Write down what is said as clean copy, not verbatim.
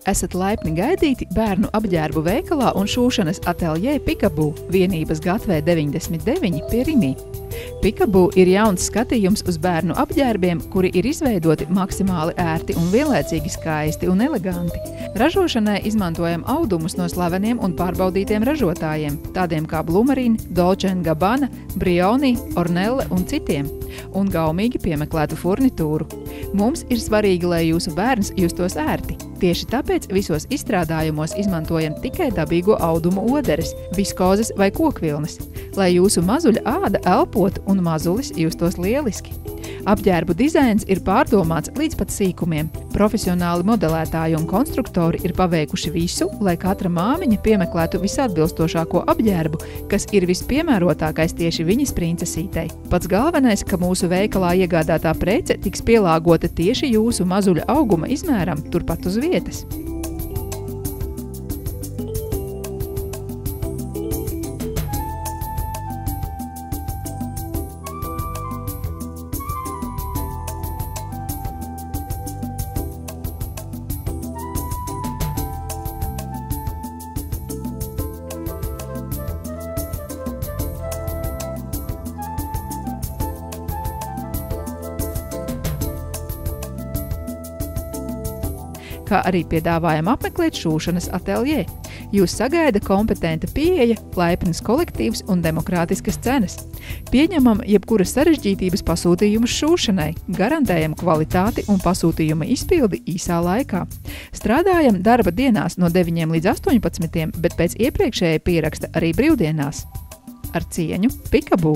Esat laipni gaidīti bērnu apģērbu veikalā un šūšanas ateljē Pikabū, vienības Gatvē 99 pie Rimī. Pikabū ir jauns skatījums uz bērnu apģērbiem, kuri ir izveidoti maksimāli ērti un vienlaicīgi skaisti un eleganti. Ražošanai izmantojam audumus no slaveniem un pārbaudītiem ražotājiem, tādiem kā Blumarine, Dolce & Gabbana, Brioni, Ornelle un citiem, un gaumīgi piemeklētu furnitūru. Mums ir svarīgi, lai jūsu bērns justos ērti. Tieši tāpēc visos izstrādājumos izmantojam tikai dabīgo audumu oderes, viskozes vai kokvilnes, lai jūsu mazuļa āda elpotu un mazulis justos lieliski. Apģērbu dizains ir pārdomāts līdz pat sīkumiem. Profesionāli modelētāji un konstruktori ir paveikuši visu, lai katra māmiņa piemeklētu visatbilstošāko apģērbu, kas ir vispiemērotākais tieši viņas princesītei. Pats galvenais, ka mūsu veikalā iegādātā prece tiks pielāgota tieši jūsu mazuļa auguma izmēram turpat uz vietas. Kā arī piedāvājam apmeklēt šūšanas ateljē. Jūs sagaida kompetenta pieeja, laipnas kolektīvs un demokrātiskas cenas. Pieņemam jebkuras sarežģītības pasūtījumus šūšanai, garantējam kvalitāti un pasūtījuma izpildi īsā laikā. Strādājam darba dienās no 9 līdz 18, bet pēc iepriekšēja pieraksta arī brīvdienās. Ar cieņu, Pikabū!